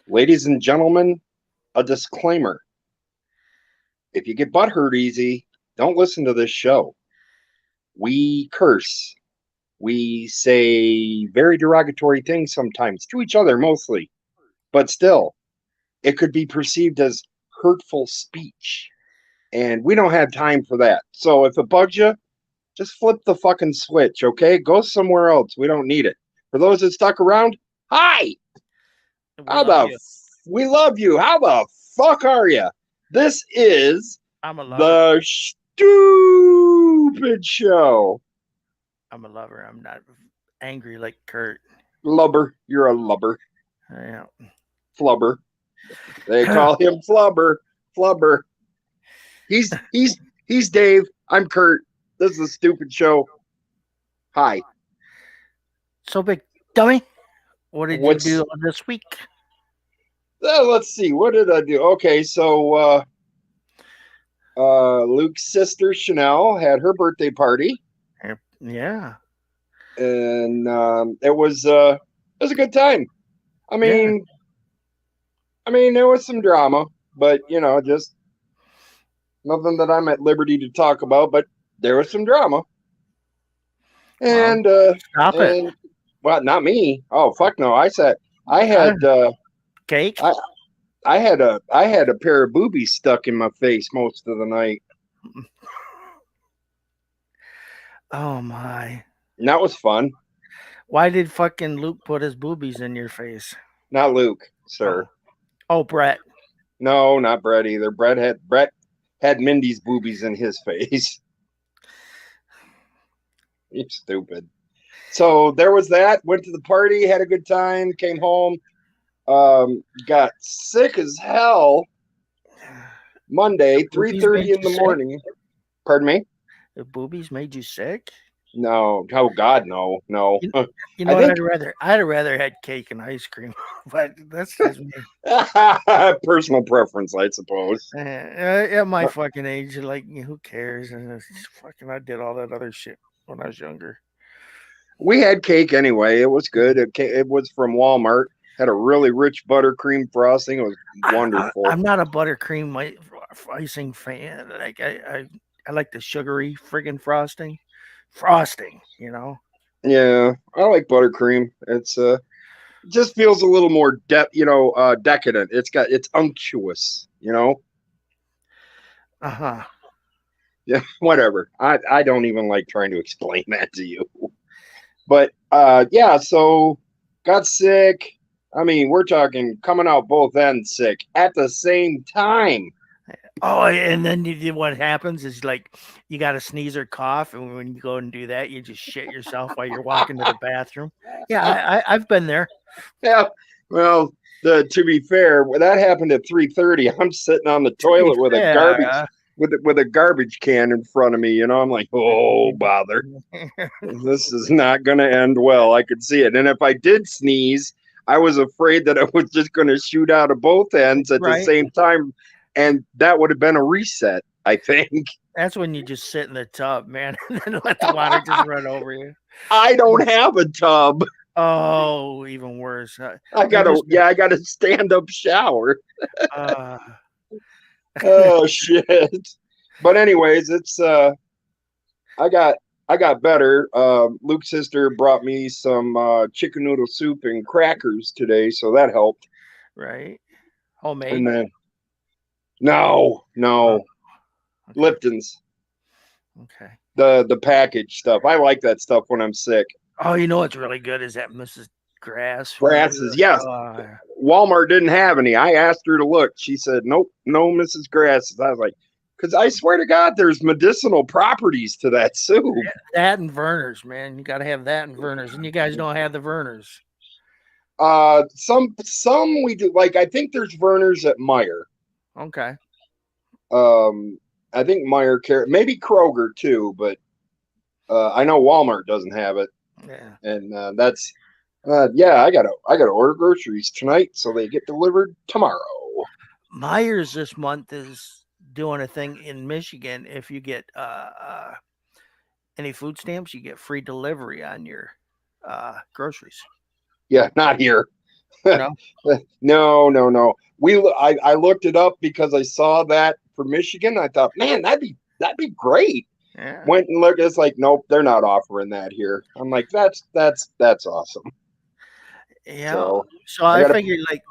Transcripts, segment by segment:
Ladies and gentlemen, a disclaimer. If you get butthurt easy, don't listen to this show. We curse. We say very derogatory things sometimes to each other mostly, but still, it could be perceived as hurtful speech. And we don't have time for that. So if it bugs you, just flip the fucking switch, okay? Go somewhere else. We don't need it. For those that stuck around, hi! We How love the you. we love you. How the fuck are you? This is I'm a lover. the stupid show. I'm a lover. I'm not angry like Kurt. Lubber, you're a lubber. Yeah. Flubber. They call him Flubber. Flubber. He's Dave. I'm Kurt. This is a stupid show. Hi. So big dummy. What did you What's do this week? let's see. What did I do? Okay, so Luke's sister Chanel had her birthday party, Yeah. and it was a good time. I Yeah. mean, there was some drama, but just nothing that I'm at liberty to talk about. But there was some drama, Well, and stop it. and well, not me. Oh fuck no! I Uh, had Cake. I I had a pair of boobies stuck in my face most of the night, Oh my. and that was fun. Why did fucking Luke put his boobies in your face? Not Luke, Oh. sir. Oh, Brett. No, not Brett either. Brett had Mindy's boobies in his face. You stupid. So there was that. Went to the party, had a good time, came home. Got sick as hell Monday, three Boobies made thirty in you the sick? morning. Pardon me? The boobies made you sick? No. Oh God, no, no. You, you know I what? think I'd rather had cake and ice cream, but that's just me. personal preference, I suppose. At my fucking age, like who cares? And fucking, I did all that other shit when I was younger. We had cake anyway. It was good. It was from Walmart. Had a really rich buttercream frosting. It was wonderful. I'm not a buttercream icing fan. Like I like the sugary friggin' frosting. Frosting, you know. Yeah, I like buttercream. It's it just feels a little more decadent. It's unctuous, Uh huh. Yeah, whatever. I don't even like trying to explain that to you. But yeah, so got sick. I mean, we're talking coming out both ends sick at the same time. Oh, and then what happens is like you got to sneeze or cough, and when you go and do that, you just shit yourself while you're walking to the bathroom. Yeah, I've been there. Yeah. Well, to be fair, when that happened at 3:30, I'm sitting on the To be toilet with a fair, garbage can in front of me. I'm like, oh bother. This is not going to end well. I could see it. And if I did sneeze, I was afraid that I was just going to shoot out of both ends at the right? same time. And that would have been a reset, I think. That's when you just sit in the tub, man, and then let the water just run over you. I don't have a tub. Oh, even worse. I got a stand up shower. Uh, Oh, shit. But, anyways, I got. I got better. Luke's sister brought me some chicken noodle soup and crackers today, so that helped. right? And Homemade. then no, Uh, no, okay. Lipton's, Okay. the packaged stuff. I like that stuff when I'm sick. Oh, you know what's really good is that Mrs. Grass Grasses, flavor. yes. Walmart didn't have any. I asked her to look. She said, "Nope, no Mrs. Grasses." I was like, "Because I swear to God, there's medicinal properties to that soup." That and Verner's, man. You got to have that and Verner's, and you guys don't have the Verner's. Some we do. Like I think there's Verner's at Meyer. Okay. Um, I think Meyer maybe Kroger too, but I know Walmart doesn't have it, Yeah. and that's yeah. I gotta order groceries tonight, so they get delivered tomorrow. Myers this month is doing a thing in Michigan. If you get any food stamps, you get free delivery on your groceries. Yeah, not here. No. No. I looked it up because I saw that for Michigan. I thought, man, that'd be great. Yeah. Went and looked. It's like, nope, they're not offering that here. I'm like, that's awesome. Yeah. So So I I gotta, figured like,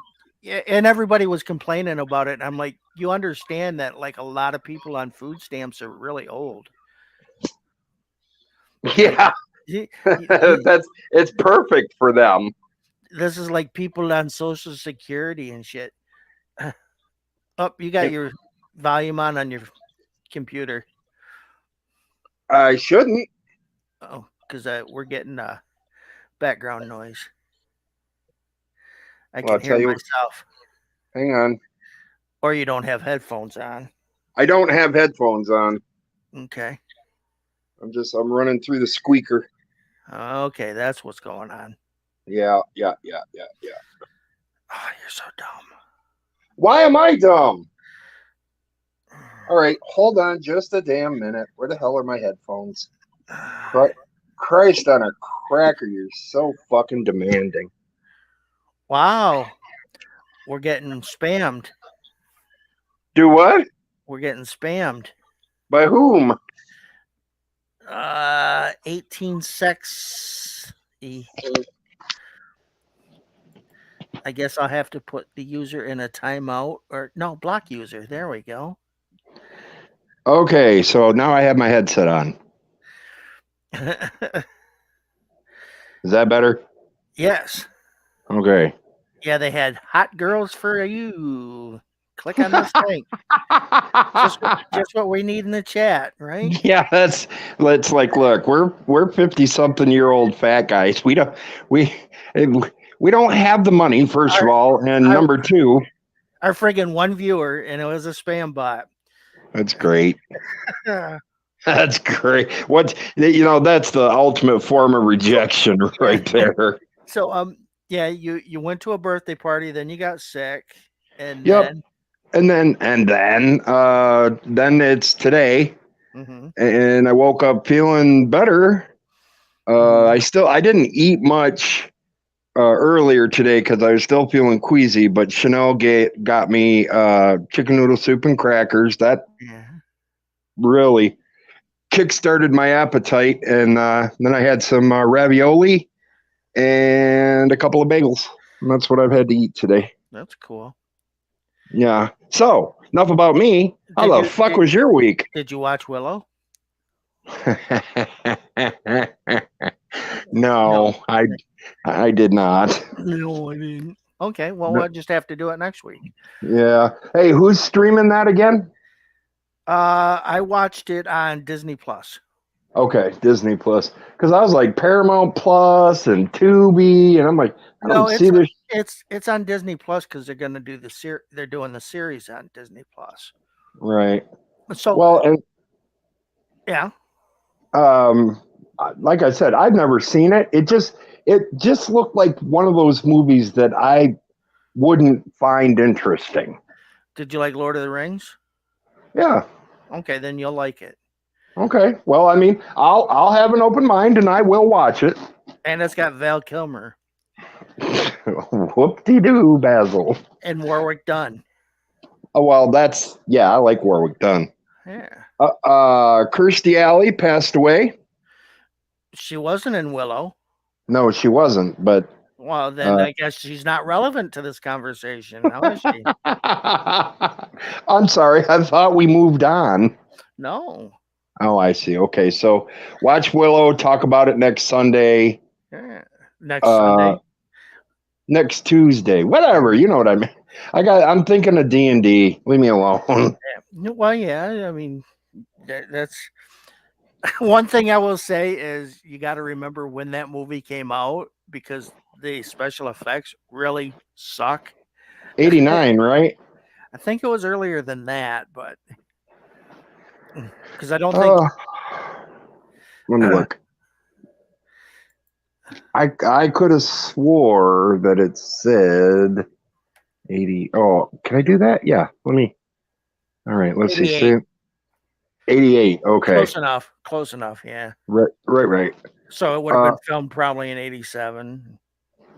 yeah, and everybody was complaining about it. And I'm like, you understand that like a lot of people on food stamps are really old. Like, yeah, y- it's perfect for them. this is like people on Social Security and shit. Oh, you got your volume on your computer. I shouldn't. Oh, because we're getting background noise. I Well, can I'll hear tell you. myself. Hang on. Or you don't have headphones on. I don't have headphones on. Okay. I'm running through the squeaker. Okay, that's what's going on. Yeah. Oh, you're so dumb. Why am I dumb? All right, hold on just a damn minute. Where the hell are my headphones? Christ on a cracker, you're so fucking demanding. Wow. We're getting spammed. Do what? We're getting spammed. By whom? 18 sex. I guess I'll have to put the user in a timeout or no, block user. There we go. Okay, so now I have my headset on. Is that better? Yes. Okay. Yeah, they had hot girls for you. Click on this link. Just what we need in the chat, right? Yeah, let's like look, we're 50-something-year-old fat guys. We we don't have the money, first of all, and our, number two, our friggin' one viewer, and it was a spam bot. that's great. That's great. What that's the ultimate form of rejection right there. So yeah, you went to a birthday party, then you got sick, and Yep. then Then it's today, and I woke up feeling better. I didn't eat much earlier today because I was still feeling queasy, but Chanel got me chicken noodle soup and crackers. That really kick-started my appetite, and then I had some ravioli and a couple of bagels. And that's what I've had to eat today. That's cool. Yeah. So enough about me. How the fuck was your week? Did you watch Willow? No, I did not. No, I didn't. Okay, well, we'll just have to do it next week. Yeah. Hey, who's streaming that again? I watched it on Disney Plus. Okay, Disney Plus. Because I was like Paramount Plus and Tubi, and I'm like, I don't see this. It's on Disney Plus because they're going to do they're doing the series on Disney Plus. Right. So well, and yeah. Like I said, I've never seen it. It just looked like one of those movies that I wouldn't find interesting. Did you like Lord of the Rings? Yeah. Okay, then you'll like it. Okay. Well, I mean, I'll have an open mind and I will watch it. And it's got Val Kilmer. Whoop-de-doo, Basil. And Warwick Dunn. Oh, well, I like Warwick Dunn. Yeah. Kirstie Alley passed away. She wasn't in Willow. No, she wasn't, but well, then I guess she's not relevant to this conversation. How is she? I'm sorry. I thought we moved on. No. Oh, I see. Okay, so watch Willow. Talk about it next Sunday. Yeah. Next Sunday. Next Tuesday. Whatever. You know what I mean. I'm thinking of D&D. Leave me alone. Yeah. Well, yeah. I mean, that's one thing I will say is you got to remember when that movie came out because the special effects really suck. 89, right? I think it was earlier than that, but because I don't think. Let me look. I could have swore that it said 80. Oh, can I do that? Yeah. Let me. All right. Let's 88. See. 88. Okay. Close enough. Yeah. Right. So it would have been filmed probably in 87.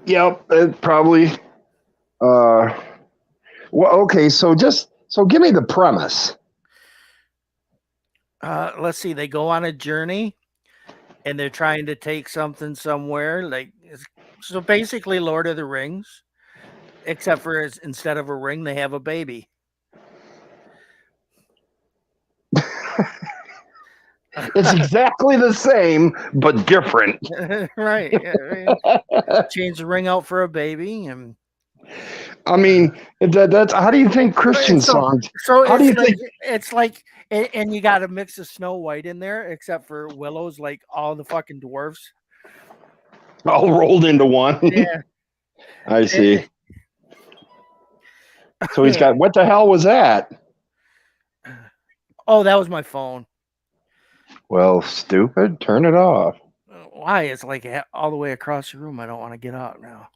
Yep. Probably. Well, okay, so give me the premise. Let's see. They go on a journey and they're trying to take something somewhere. So basically, Lord of the Rings, except for instead of a ring, they have a baby. It's exactly the same but different. Right. Yeah, change the ring out for a baby, and I mean, that's how do you think Christian so songs? so How do you think it's like and you got to mix of Snow White in there, except for Willow's like all the fucking dwarfs. all rolled into one? Yeah. I Eh, see. So he's got what the hell was that? oh, that was my phone. Well, stupid, turn it off. Why? It's like all the way across the room. I don't want to get out now.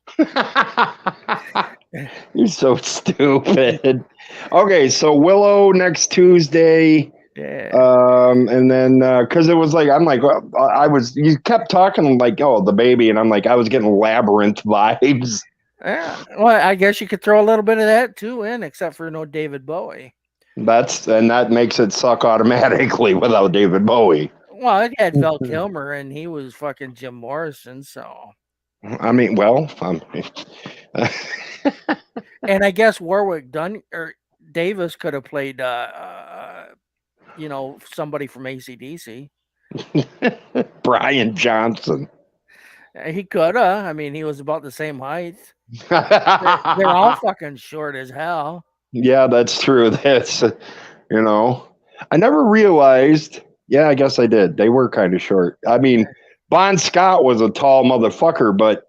You're so stupid. Okay, so Willow next Tuesday. Yeah. And then because it was like I'm like well, you kept talking like oh the baby and I'm like I was getting Labyrinth vibes. Yeah. Well, I guess you could throw a little bit of that too in, except for no David Bowie. That makes it suck automatically without David Bowie. Well, it had Val Kilmer, and he was fucking Jim Morrison. So, I mean, well, and I guess Warwick Dunn or Davis could have played, somebody from ACDC. Brian Johnson. He could have. I mean, he was about the same height. They're all fucking short as hell. Yeah, that's true. That's I never realized. Yeah, I guess I did. They were kind of short. I mean, Bon Scott was a tall motherfucker, but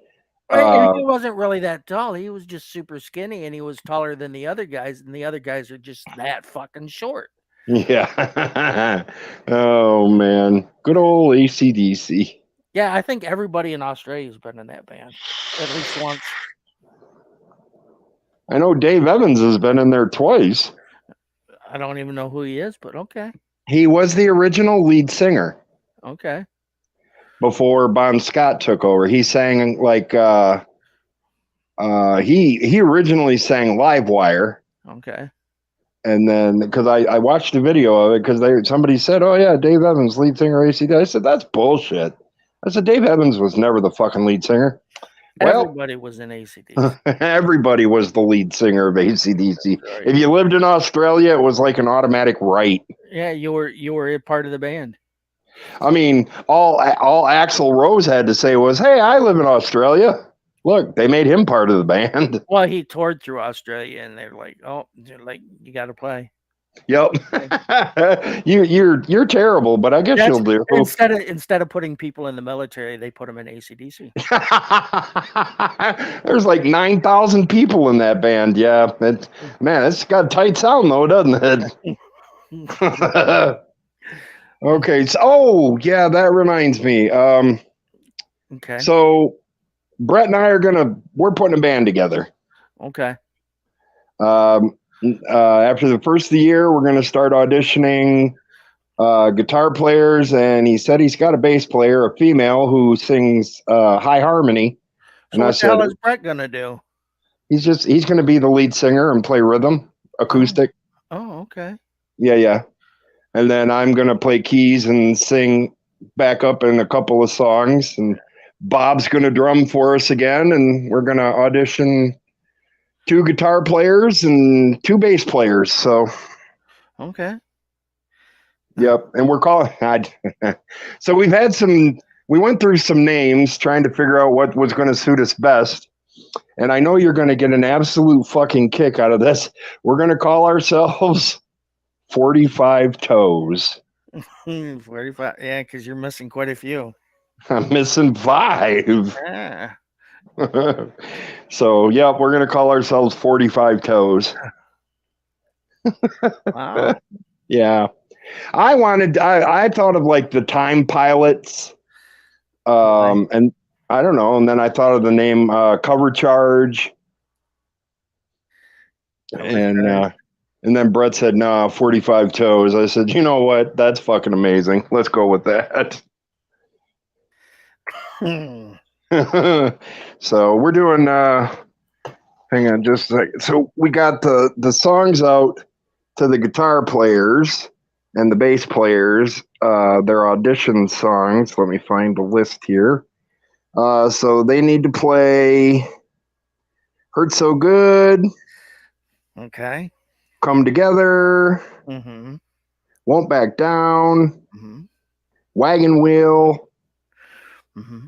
And he wasn't really that tall. He was just super skinny, and he was taller than the other guys, and the other guys are just that fucking short. yeah. Oh man, good old ACDC. Yeah, I think everybody in Australia has been in that band at least once. I know Dave Evans has been in there twice. I don't even know who he is, but okay. He was the original lead singer Okay. before Bon Scott took over. He sang like he originally sang Livewire. Okay. And then because I watched a video of it because somebody said, oh yeah, Dave Evans, lead singer ACD. I said, that's bullshit. I said, Dave Evans was never the fucking lead singer. Well, Everybody was in ACDC. everybody was the lead singer of ACDC. Right. If you lived in Australia, it was like an automatic right. Yeah, you were a part of the band. I mean, all Axl Rose had to say was, hey, I live in Australia. Look, they made him part of the band. Well, he toured through Australia, and they're like, you got to play. Yep. you're terrible, but I guess you'll do. Instead of putting people in the military, they put them in ACDC. There's like 9,000 people in that band. Yeah, man, it's got a tight sound though, doesn't it? Okay. So, yeah, that reminds me. Okay. So Brett and I we're putting a band together. Okay. After the first of the year, we're going to start auditioning guitar players, and he said he's got a bass player, a female who sings high harmony. So what the hell is Brett going to do? He's going to be the lead singer and play rhythm, acoustic. Oh, okay. Yeah. And then I'm going to play keys and sing back up in a couple of songs, and Bob's going to drum for us again, and we're going to audition 2 guitar players and 2 bass players. So, okay. Yep. And we're calling. So we went through some names trying to figure out what was going to suit us best. And I know you're going to get an absolute fucking kick out of this. We're going to call ourselves 45 Toes. 45. Yeah, because you're missing quite a few. I'm missing 5. Yeah. So, yeah, we're going to call ourselves 45 Toes. Wow. Yeah. I thought of like the Time Pilots. And I don't know. And then I thought of the name Cover Charge. And then Brett said, no, 45 Toes. I said, you know what? That's fucking amazing. Let's go with that. So we're doing Hang on just a second. So we got the songs out to the guitar players and the bass players, their audition songs. Let me find the list here. So they need to play Hurt So Good, Okay. Come Together, Mm-hmm. Won't Back Down, Mm-hmm. Wagon Wheel, Mm-hmm.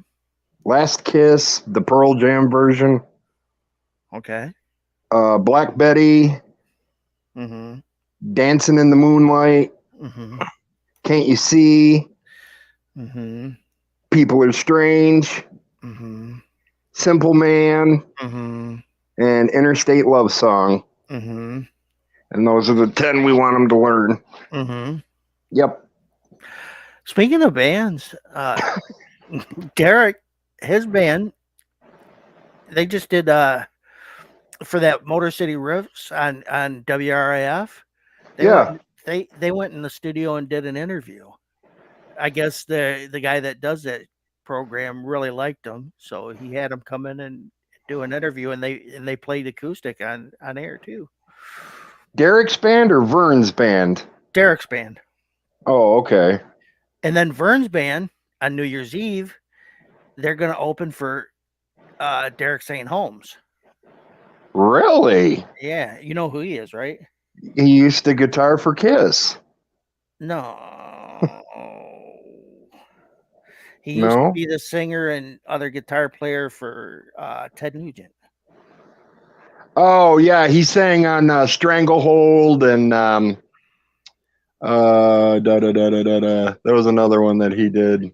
Last Kiss, the Pearl Jam version, Okay. Black Betty, Mm-hmm. Dancing in the Moonlight, Mm-hmm. Can't You See, Mm-hmm. People Are Strange, Mm-hmm. Simple Man, Mm-hmm. and Interstate Love Song. Mm-hmm. And those are the 10 we want them to learn. Mm-hmm. Yep. Speaking of bands, Derek, his band, they just did for that Motor City Riffs on WRIF. They went Yeah. they went in the studio and did an interview. I guess the guy that does that program really liked them, so he had them come in and do an interview, and they played acoustic on air too. Derek's band or Vern's band? Derek's band, Oh, okay. and then Vern's band on New Year's Eve, they're going to open for Derek St. Holmes. Really? Yeah, you know who he is, right? He used to guitar for Kiss. No. He used to No? be the singer and other guitar player for Ted Nugent. Oh, yeah. He sang on Stranglehold and da da da da da da. There was another one that he did.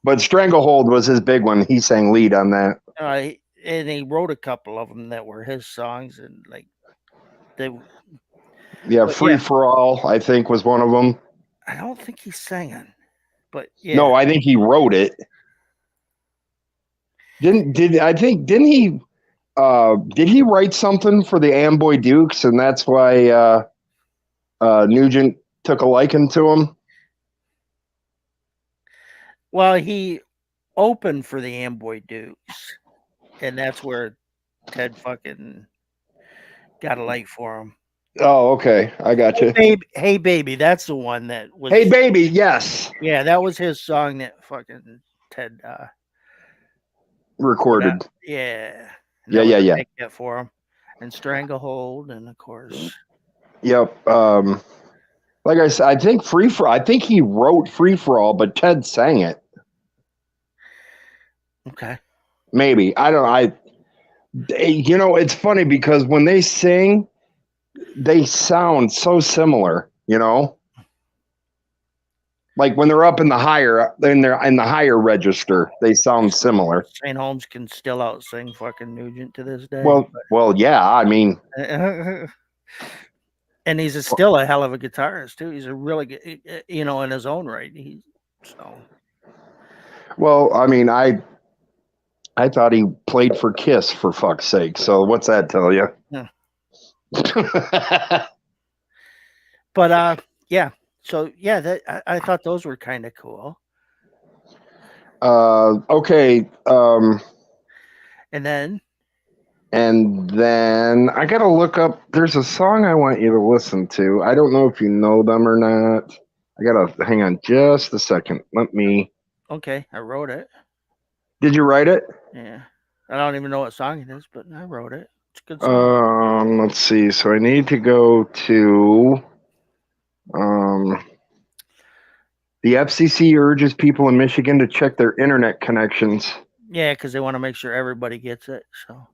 But Stranglehold was his big one. He sang lead on that. And he wrote a couple of them that were his songs, and like they. Yeah, But Free yeah, for All, I think, was one of them. I don't think he sang it. But No, yeah, I think he wrote it. Didn't he did he write something for the Amboy Dukes and that's why Nugent took a liking to him? well, he opened for the Amboy Dukes, and that's where Ted fucking got a like for him. Oh, okay. I got you. Hey baby, that's the one that Hey was. baby, yes. Yeah, that was his song that fucking Ted put out. Recorded. Yeah, and Yeah, that was yeah, a yeah. big hit for him. And Stranglehold, and of course, Yep. Like I said, I think he wrote Free for All, but Ted sang it. okay. Maybe. I don't know. It's funny because when they sing, they sound so similar, Like when they're up in the higher register, they sound similar. St. Holmes can still out sing fucking Nugent to this day. Well, yeah. I mean, And he's still a hell of a guitarist too. He's a really good, in his own right. So. well, I mean, I thought he played for Kiss for fuck's sake. So what's that tell you? Yeah. But yeah. So yeah, that I thought those were kind of cool. Okay. And then I gotta look up. There's a song I want you to listen to. I don't know if you know them or not. I gotta hang on just a second. okay, I wrote it. Did you write it? Yeah. I don't even know what song it is, but I wrote it. It's a good song. Let's see. So I need to go to the FCC urges people in Michigan to check their internet connections. Yeah, because they want to make sure everybody gets it. So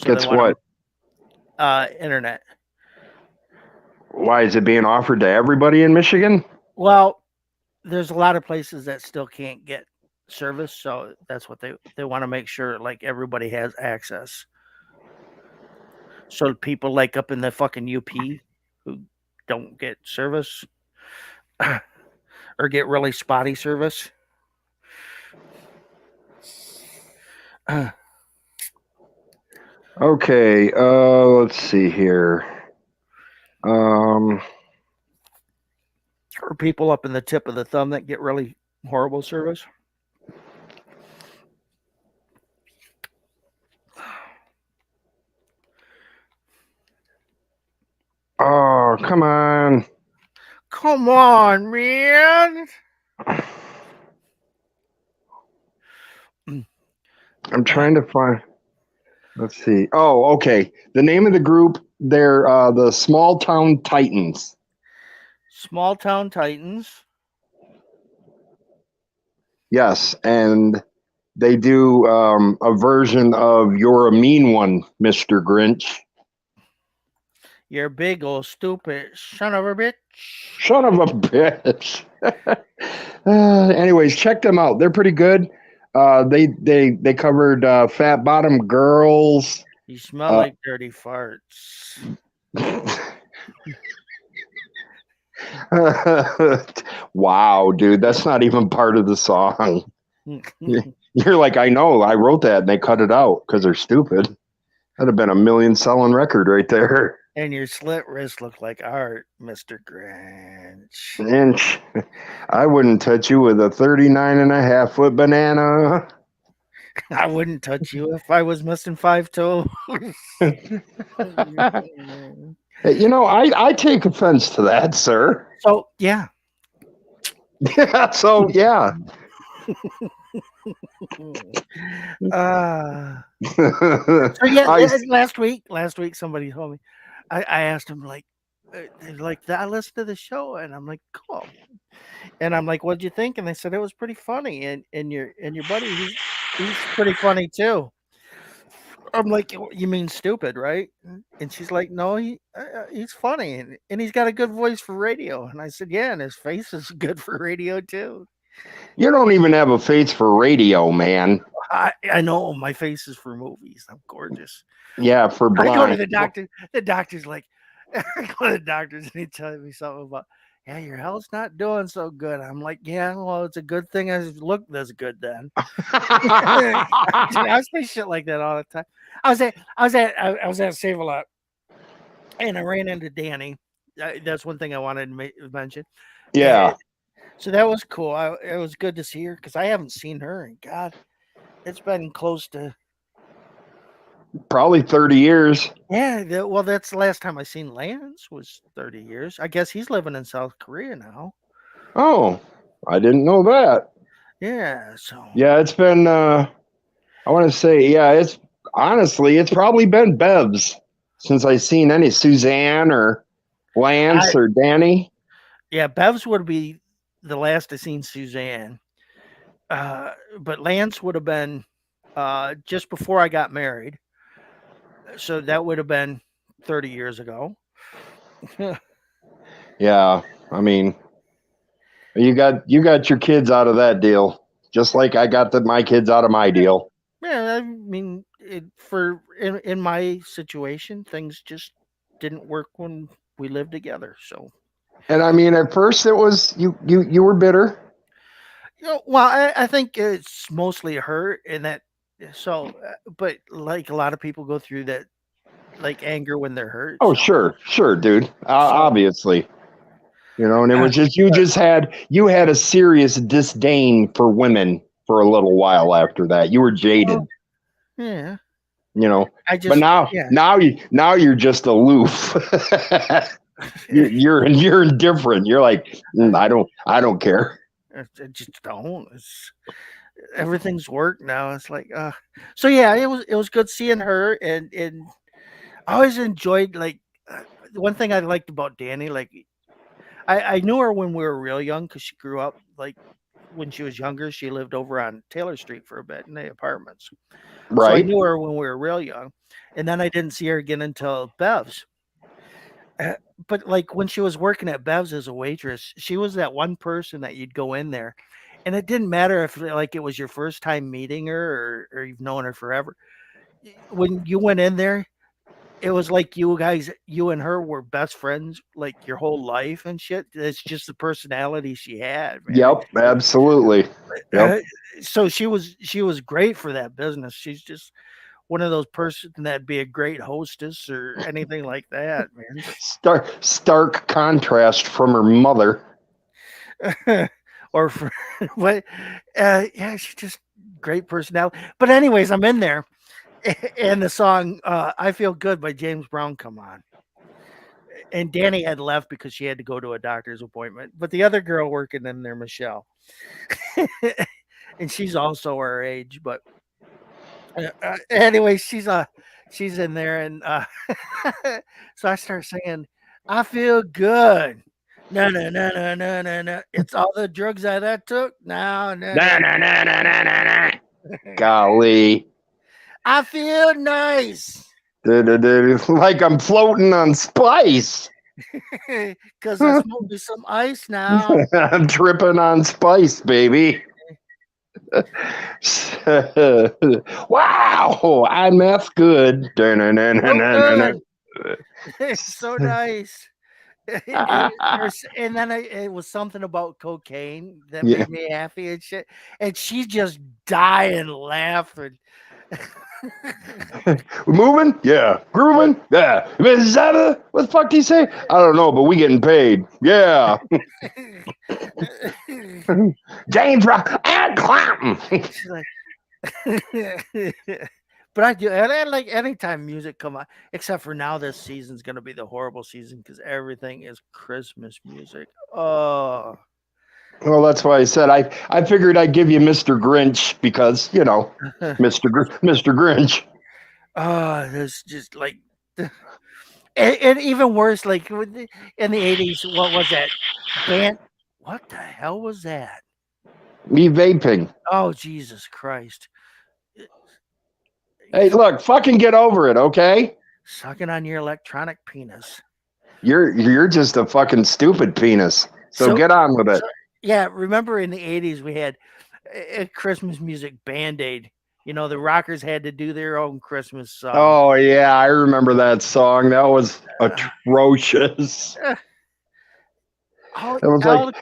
Gets they want what? Internet. Why is it being offered to everybody in Michigan? Well, there's a lot of places that still can't get service, so that's what they want to make sure like everybody has access. So people like up in the fucking UP who don't get service or get really spotty service. Okay, let's see here. Or people up in the tip of the thumb that get really horrible service. Oh, come on. Come on, man. I'm trying to find. Let's see. Oh, okay. The name of the group, they're the Small Town Titans. Small Town Titans. Yes, and they do a version of "You're a Mean One, Mr. Grinch." You're big old stupid son of a bitch. Son of a bitch. Anyways, check them out. They're pretty good. They covered Fat Bottom Girls. You smell Uh, like dirty farts. Wow, dude, that's not even part of the song. You're like, I know, I wrote that and they cut it out because they're stupid. That'd have been a million selling record right there. And your slit wrists look like art, Mr. Grinch. Inch. I wouldn't touch you with a 39.5-foot banana. I wouldn't touch you if I was missing 5 toes. You know, I take offense to that, sir. So, yeah. So, yeah. So yeah, last week somebody told me. I asked him like I listened to the show and I'm like, cool. And I'm like, what'd you think? And they said it was pretty funny. And your buddy, he's pretty funny too. I'm like, you mean stupid, right? And she's like, no, he's funny and he's got a good voice for radio. And I said, yeah, and his face is good for radio too. You don't even have a face for radio, man. I know my face is for movies. I'm gorgeous. Yeah, for blind. I go to the doctor. The doctor's like, I go to the doctor's and he tells me something about, yeah, your health's not doing so good. I'm like, yeah, well, it's a good thing I look this good then. I say shit like that all the time. I was at Save a Lot, and I ran into Danny. That's one thing I wanted to mention. Yeah. And so that was cool. It was good to see her because I haven't seen her, and God, it's been close to probably 30 years. Yeah, well, that's the last time I seen Lance was 30 years. I guess he's living in South Korea now. Oh, I didn't know that. Yeah, so yeah, it's been. I want to say, yeah, it's honestly, it's probably been Bev's since I seen any Suzanne or Lance or Danny. Yeah, Bev's would be the last I seen Suzanne, but Lance would have been just before I got married. So that would have been 30 years ago. Yeah, I mean, you got your kids out of that deal, just like I got my kids out of my deal. Yeah, I mean, in my situation, things just didn't work when we lived together. So, and I mean, at first it was you were bitter. Well, I think it's mostly her in that. So, but like a lot of people go through that, like anger when they're hurt. Oh, so. sure, dude. Obviously, and it was just you had a serious disdain for women for a little while after that. You were jaded. Yeah. But now you're just aloof. you're indifferent. You're like, I don't care. I just don't. Everything's work now. It's like, so yeah, it was good seeing her, and I always enjoyed one thing I liked about Danny. Like, I knew her when we were real young because she grew up like when she was younger. She lived over on Taylor Street for a bit in the apartments. Right. So I knew her when we were real young, and then I didn't see her again until Bev's. But like when she was working at Bev's as a waitress, she was that one person that you'd go in there, and it didn't matter if like it was your first time meeting her or you've known her forever. When you went in there, it was like you and her were best friends like your whole life and shit. It's just the personality she had, man. Yep, absolutely. Yep. So she was great for that business. She's just one of those persons that'd be a great hostess or anything like that, man. Stark contrast from her mother. Or for what? Yeah, she's just great personality. But anyways, I'm in there, and the song "I Feel Good" by James Brown come on, and Danny had left because she had to go to a doctor's appointment. But the other girl working in there, Michelle, and she's also our age. But anyway, she's in there, and so I start singing, "I feel good." No, no, no, no, no, no, no. It's all the drugs that I took. No, no, no. Nah, nah, nah, nah, nah, nah, nah. Golly. I feel nice Like I'm floating on spice. because I smoked me some ice now. I'm tripping on spice, baby. Wow, I'm meth good. So good. So nice. And then it was something about cocaine that Yeah. made me happy and shit. And she's just dying laughing. Moving? Yeah. Grooving? Yeah. Is that what the fuck do you say? I don't know, but we getting paid. Yeah. James Rock and Clanton. She's like, but I do. And I like anytime music come on, except for now, this season's gonna be the horrible season because everything is Christmas music. Oh, Well, that's why I said I figured I'd give you Mr. Grinch because, you know, Mr. Grinch. There's just like, and even worse, like in the '80s, what was that band? What the hell was that? Me vaping. Oh, Jesus Christ! Hey, look, fucking get over it, okay? Sucking on your electronic penis. You're just a fucking stupid penis. So get on with it. Yeah, remember in the '80s we had a Christmas music Band-Aid. You know, the rockers had to do their own Christmas song. Oh yeah, I remember that song. That was atrocious. It was like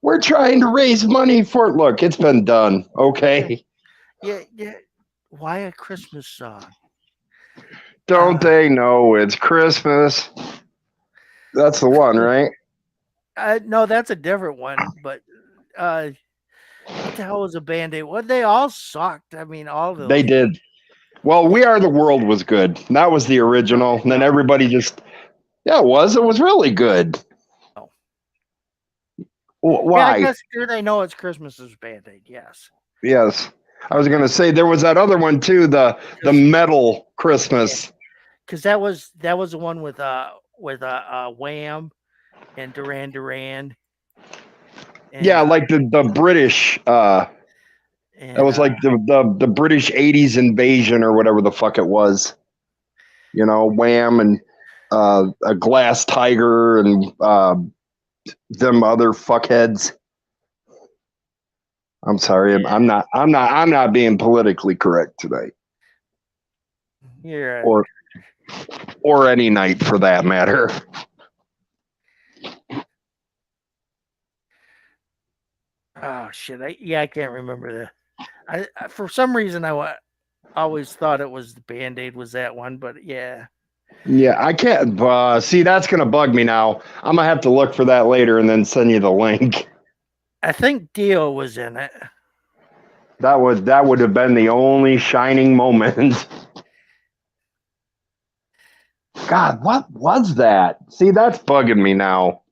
we're trying to raise money for it. Look, it's been done. Okay. Yeah. Why a Christmas song? Don't they know it's Christmas? That's the one, right? No, that's a different one. But what the hell was a Band-Aid? Well, they all sucked. I mean, all of them. They did. Well, We Are the World was good. That was the original. And then everybody just, yeah, it was. It was really good. Oh. Why? Yeah, I guess they know it's Christmas's Band-Aid. Yes. Yes. I was going to say there was that other one too, the metal Christmas. Because that was the one with Wham and Duran Duran. And, yeah, like the British. It was like the British '80s invasion or whatever the fuck it was. You know, Wham and a Glass Tiger and them other fuckheads. I'm sorry, yeah. I'm not being politically correct tonight. Yeah. Or any night for that matter. Oh shit! I can't remember I for some reason I always thought it was the Band-Aid was that one, but yeah. Yeah, I can't. See, that's gonna bug me now. I'm gonna have to look for that later and then send you the link. I think Dio was in it. That would have been the only shining moment. God, what was that? See, that's bugging me now.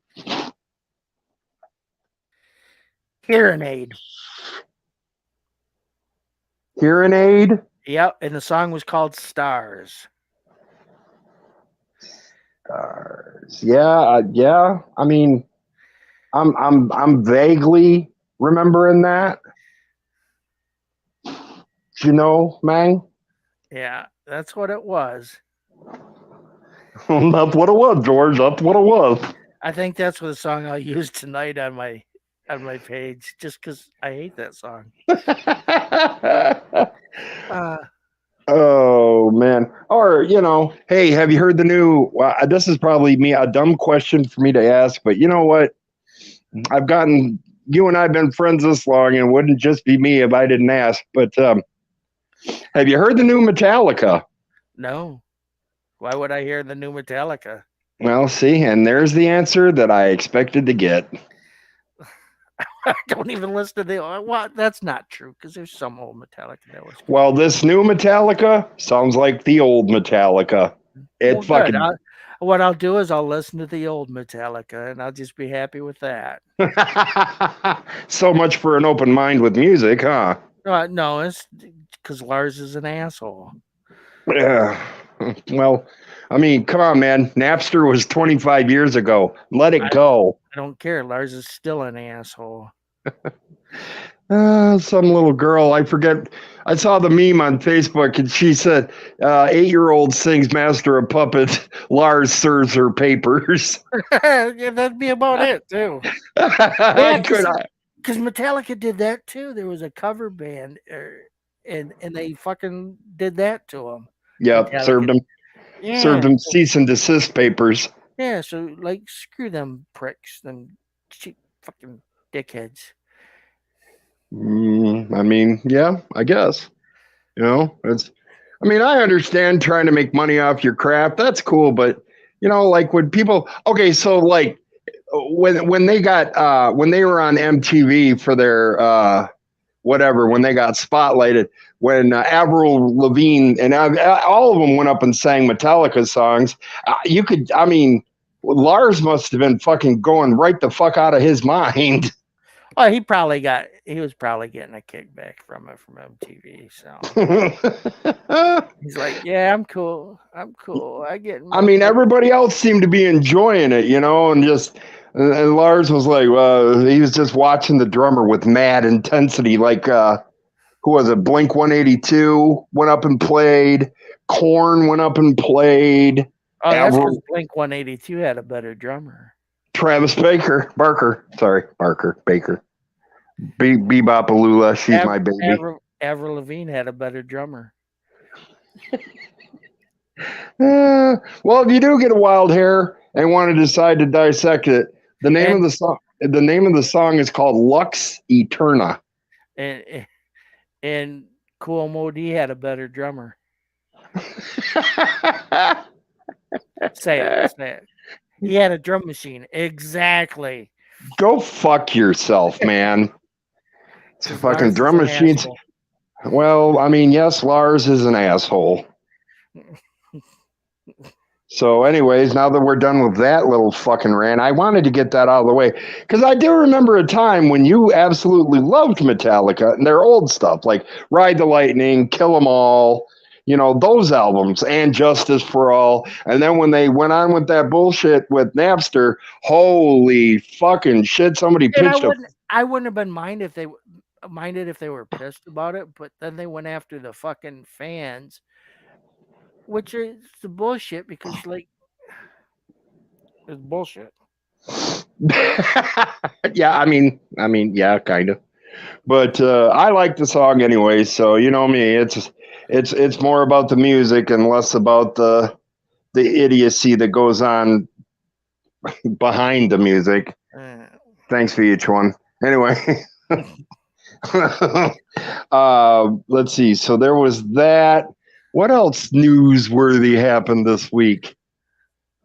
Hearing Aid. Hearing Aid? Yep, and the song was called Stars. Stars. Yeah, yeah. I mean, I'm vaguely remembering that. You know, Mang? Yeah, that's what it was. That's what it was, George. That's what it was. I think that's the song I'll use tonight on my page, just because I hate that song. Oh man! Or hey, have you heard the new? Well, this is probably a dumb question for me to ask, but you know what? You and I've been friends this long, and it wouldn't just be me if I didn't ask. But have you heard the new Metallica? No. Why would I hear the new Metallica? Well, see, and there's the answer that I expected to get. I don't even listen to the. Well, that's not true because there's some old Metallica that was. Good. Well, this new Metallica sounds like the old Metallica. It fucking. What I'll do is I'll listen to the old Metallica, and I'll just be happy with that. So much for an open mind with music, huh? No, it's because Lars is an asshole. Yeah. Well, I mean, come on, man. Napster was 25 years ago. Let it I, go. I don't care. Lars is still an asshole. Some little girl, I forget. I saw the meme on Facebook, and she said, 8-year-old sings Master of Puppets. Lars serves her papers. Yeah, that'd be about it too. Yeah, I could. because Metallica did that too. There was a cover band, and they fucking did that to him. Yep, Metallica. served Yeah, him cease and desist papers. yeah. So like, screw them pricks, them cheap fucking dickheads. I mean, yeah, I guess. It's. I mean, I understand trying to make money off your craft. That's cool, but like when people. Okay, so like when they got when they were on MTV for their whatever, when they got spotlighted, when Avril Lavigne and all of them went up and sang Metallica songs, you could. I mean, Lars must have been fucking going right the fuck out of his mind. Oh, he was probably getting a kickback from it from MTV. So he's like, yeah, I'm cool. I'm cool. I get I my mean, everybody else seemed to be enjoying it, and just. And Lars was like, well, he was just watching the drummer with mad intensity. Like, who was it? Blink 182 went up and played. Korn went up and played. Oh, that's because Avril, Blink 182 had a better drummer. Travis Barker. Sorry, Baker. Bebopalula, she's my baby. Avril Lavigne had a better drummer. Well, if you do get a wild hair and want to decide to dissect it, the name of the song is called Lux Eterna. And Cool Modi had a better drummer. Say it. He had a drum machine. Exactly. Go fuck yourself, man. It's fucking drum machines. Asshole. Well, I mean, yes, Lars is an asshole. So, anyways, now that we're done with that little fucking rant, I wanted to get that out of the way because I do remember a time when you absolutely loved Metallica and their old stuff like Ride the Lightning, Kill 'Em All, those albums, and Justice for All. And then when they went on with that bullshit with Napster, holy fucking shit! Somebody pitched I wouldn't have been minded if they were pissed about it, but then they went after the fucking fans. Which is the bullshit because like it's bullshit. Yeah, I mean, yeah, kind of. But I like the song anyway, so you know me. It's more about the music and less about the idiocy that goes on behind the music. Thanks for each one. Anyway. Let's see. So there was that. What else newsworthy happened this week?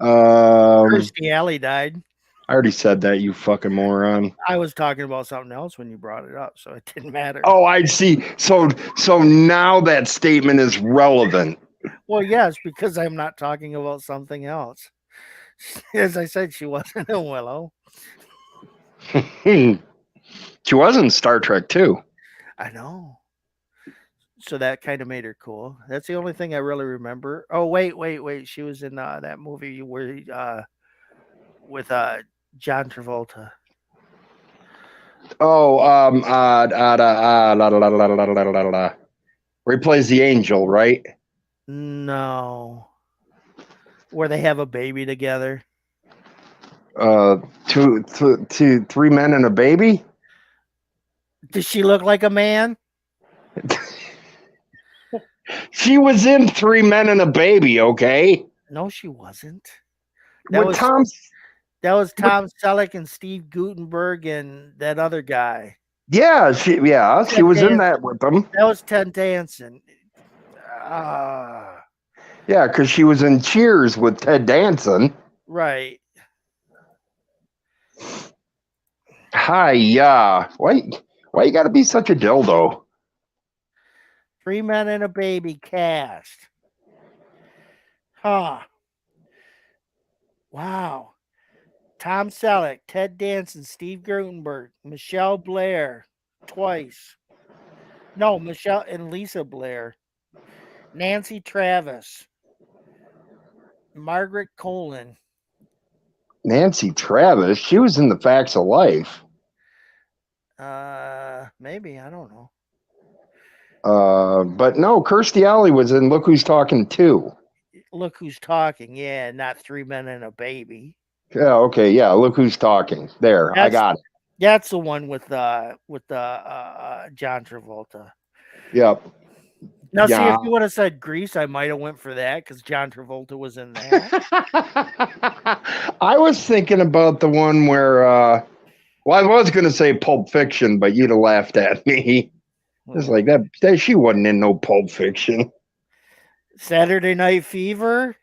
Kirstie Alley died. I already said that, you fucking moron. I was talking about something else when you brought it up, so it didn't matter. Oh, I see. So now that statement is relevant. Well, yes, because I'm not talking about something else. As I said, she wasn't in Willow. She was in Star Trek too. I know. So that kind of made her cool. That's the only thing I really remember. Oh, wait. She was in that movie where with John Travolta. Oh, where he plays the angel, right? No. Where they have a baby together. Three men and a baby. Does she look like a man? She was in Three Men and a Baby, okay? No, she wasn't. That was Tom Selleck and Steve Guttenberg and that other guy. Yeah, she was in that with them. That was Ted Danson. Yeah, because she was in Cheers with Ted Danson. Right. Hi, yeah. Why you gotta be such a dildo? Three Men and a Baby cast. Huh. Wow. Tom Selleck, Ted Danson, Steve Guttenberg, Michelle Blair, twice. No, Michelle and Lisa Blair, Nancy Travis, Margaret Colin. Nancy Travis. She was in The Facts of Life. Maybe I don't know. But no, Kirstie Alley was in Look Who's Talking Too. Look Who's Talking. Yeah, not Three Men and a Baby. Yeah, okay, yeah. Look Who's Talking. There, I got it. That's the one with John Travolta. Yep. Now, see, if you would have said Grease, I might have went for that because John Travolta was in that. I was thinking about the one where, well, I was going to say Pulp Fiction, but you'd have laughed at me. It's like that. She wasn't in no Pulp Fiction. Saturday Night Fever.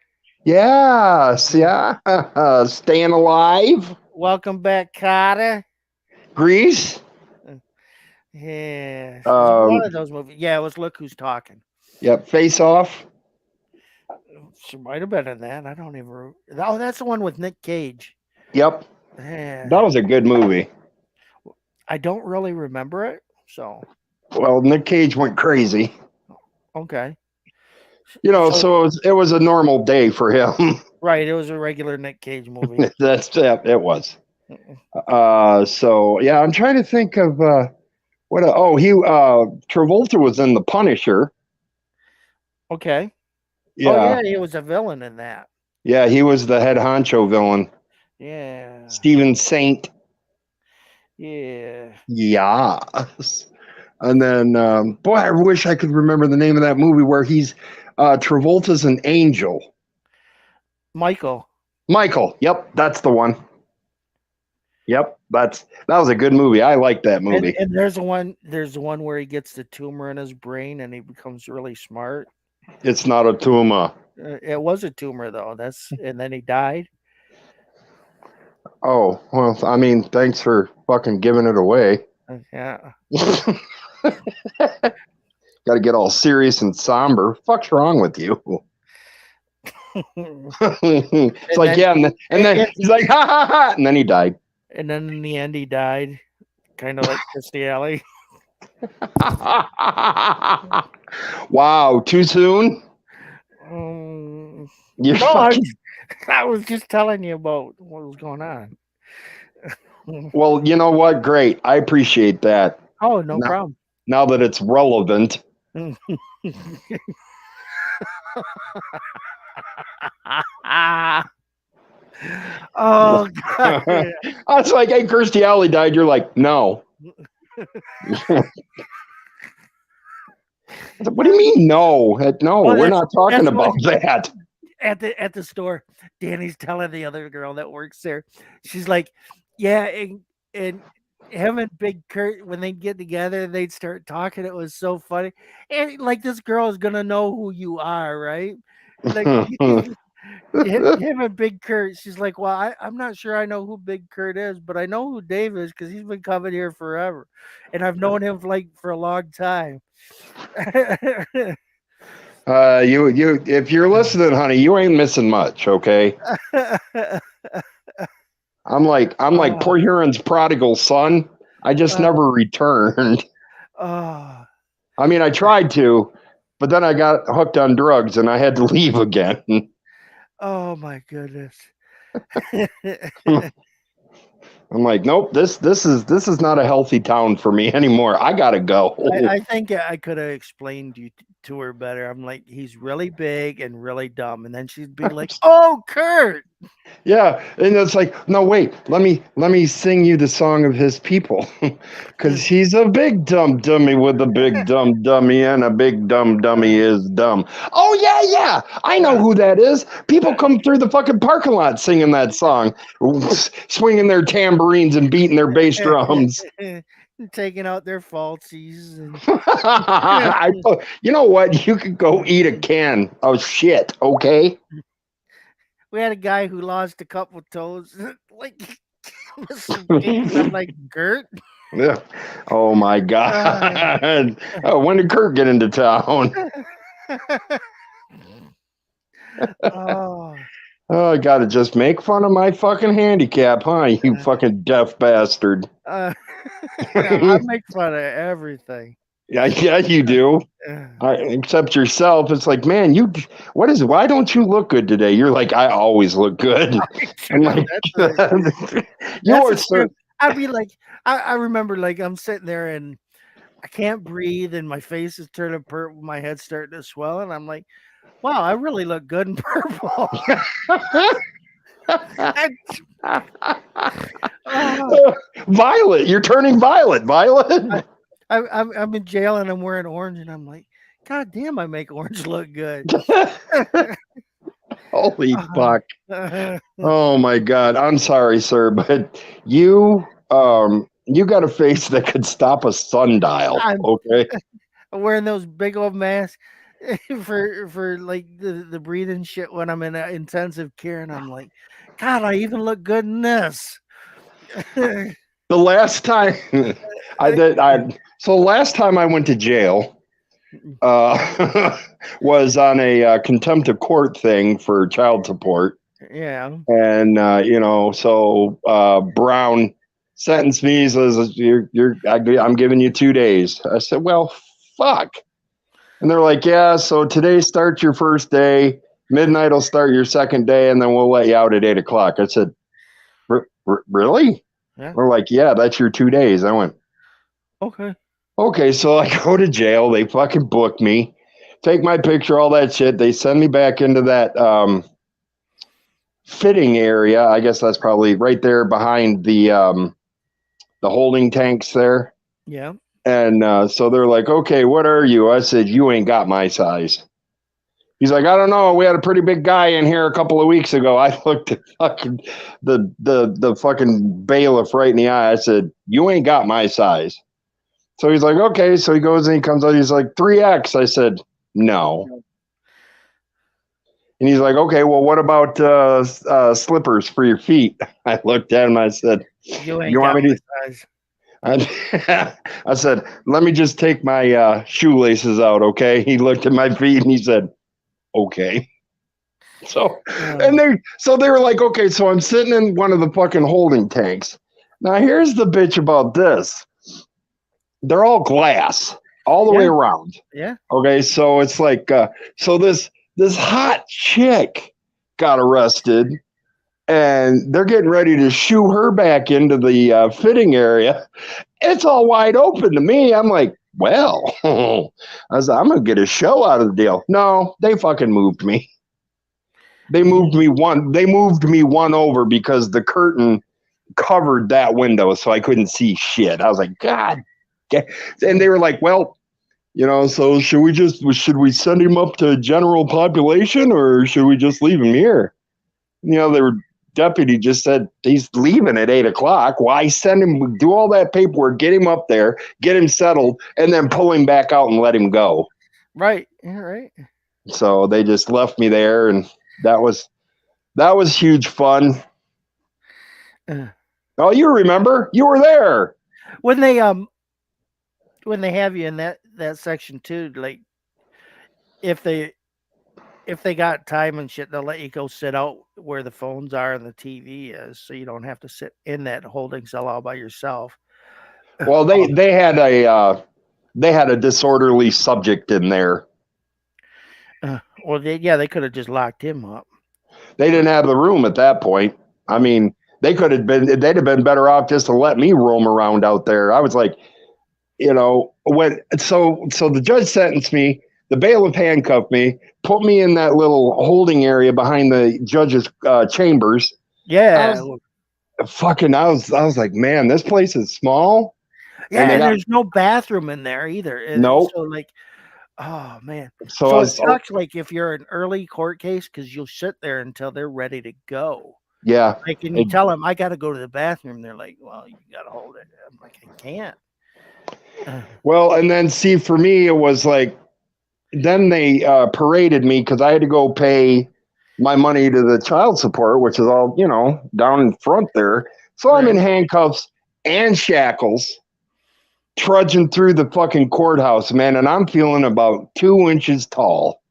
Yes, yeah. Staying Alive. Welcome Back, Kotter. Grease. Yeah, one of those movies. Yeah, it was Look Who's Talking. Yep, Face Off. She might have been in that. I don't even. Oh, that's the one with Nick Cage. Yep. Yeah. That was a good movie. I don't really remember it, so. Well, Nick Cage went crazy. Okay. So it was a normal day for him. Right, it was a regular Nick Cage movie. It was. So yeah, I'm trying to think of Travolta was in The Punisher. Okay. Yeah. Oh yeah, he was a villain in that. Yeah, he was the head honcho villain. Yeah. Steven Saint. Yeah. Yes. And then, boy, I wish I could remember the name of that movie where he's Travolta's an angel. Michael. Yep, that's the one. Yep, that was a good movie. I like that movie. And there's the one where he gets the tumor in his brain and he becomes really smart. It's not a tumor. It was a tumor though. And then he died. Oh, well, I mean, thanks for fucking giving it away. Yeah. Got to get all serious and somber. Fuck's wrong with you? It's like, yeah, and then he's like, ha ha ha, and then he died. And then in the end, he died, kind of like Kirstie Alley. Wow, too soon? I was just telling you about what was going on. Well, you know what? Great. I appreciate that. Oh, no problem. Now that it's relevant. Oh, God. I was like, hey, Kirstie Alley died. You're like, no. What do you mean, no? No, we're not talking about that. At the store, Danny's telling the other girl that works there. She's like, yeah, and him and Big Kurt, when they get together, they'd start talking. It was so funny. And like, this girl is gonna know who you are, right? Like him and Big Kurt. She's like, well, I'm not sure I know who Big Kurt is, but I know who Dave is because he's been coming here forever, and I've known him for a long time. You if you're listening, honey, you ain't missing much, okay? I'm like poor Huron's prodigal son. I just never returned. I mean, I tried to, but then I got hooked on drugs and I had to leave again. Oh my goodness. I'm like, nope, this is not a healthy town for me anymore. I gotta go. I think I could have explained you to her better. I'm like, he's really big and really dumb, and then she'd be like, "Oh, Kurt." Yeah, and it's like, no, wait, let me sing you the song of his people, because he's a big dumb dummy with a big dumb dummy, and a big dumb dummy is dumb. Oh yeah, I know who that is. People come through the fucking parking lot singing that song, swinging their tambourines and beating their bass drums. Taking out their falsies. You know what? You could go eat a can of shit, okay? We had a guy who lost a couple toes, like Kurt. Yeah. Oh my God. When did Kurt get into town? Oh, I gotta just make fun of my fucking handicap, huh? You Uh, fucking deaf bastard. uh, I make fun of everything. Yeah, you do. Uh, Except yourself. It's like, man, why don't you look good today? You're like, I always look good. I'm like, you that's are the so. truth. I'd be like, I remember like I'm sitting there and I can't breathe and my face is turning purple, my head's starting to swell, and I'm like, wow, I really look good in purple. I, oh, Violet, you're turning violet. Violet. I'm in jail and I'm wearing orange, and I'm like, God damn, I make orange look good. Holy Uh, fuck. Oh my god. I'm sorry, sir, but you got a face that could stop a sundial. I'm Okay. wearing those big old masks for like the breathing shit when I'm in intensive care, and I'm like, God, I even look good in this. The last time last time I went to jail was on a contempt of court thing for child support. Yeah. And Brown sentenced me. He says, I'm giving you 2 days. I said, well, fuck. And they're like, yeah, so today starts your first day, midnight will start your second day, and then we'll let you out at 8 o'clock. I said, really? Yeah. They're like, yeah, that's your 2 days. I went, okay. So I go to jail. They fucking book me, take my picture, all that shit. They send me back into that fitting area. I guess that's probably right there behind the holding tanks there. Yeah. And so they're like, okay, what are you? I said, you ain't got my size. He's like, I don't know. We had a pretty big guy in here a couple of weeks ago. I looked at fucking the fucking bailiff right in the eye. I said, you ain't got my size. So he's like, okay. So he goes and he comes out. He's like, 3X. I said, no. And he's like, okay, well, what about slippers for your feet? I looked at him. I said, You ain't you want got me my to? size. I said, let me just take my shoelaces out, okay? He looked at my feet and he said, okay. So, they were like, okay, so I'm sitting in one of the fucking holding tanks. Now, here's the bitch about this. They're all glass all the way around. Yeah. Okay, so it's like, so this hot chick got arrested, and they're getting ready to shoo her back into the fitting area. It's all wide open to me. I'm like, well, I was like, I'm gonna get a show out of the deal. No, they fucking moved me. They moved me one over because the curtain covered that window, so I couldn't see shit. I was like, God. And they were like, well, so should we send him up to general population or should we just leave him here? The deputy just said he's leaving at 8 o'clock. Why send him, do all that paperwork, get him up there, get him settled, and then pull him back out and let him go. Right. Yeah, right. So they just left me there, and that was huge fun. Oh, you remember? You were there. When they have you in that section too, like if they got time and shit, they'll let you go sit out where the phones are and the TV is, so you don't have to sit in that holding cell all by yourself. Well, they had a disorderly subject in there. Well, they could have just locked him up. They didn't have the room at that point. I mean, they'd have been better off just to let me roam around out there. I was like, so the judge sentenced me, the bailiff handcuffed me, put me in that little holding area behind the judge's chambers. Yeah. I was like, man, this place is small. Yeah, and there's no bathroom in there either. No. So like, oh man. So it sucks like if you're an early court case because you'll sit there until they're ready to go. Yeah. Like, and you tell them I got to go to the bathroom. They're like, well, you got to hold it. I'm like, I can't. Well, and then see, for me, it was like, then they paraded me because I had to go pay my money to the child support, which is all, down in front there. So I'm in handcuffs and shackles, trudging through the fucking courthouse, man, and I'm feeling about 2 inches tall.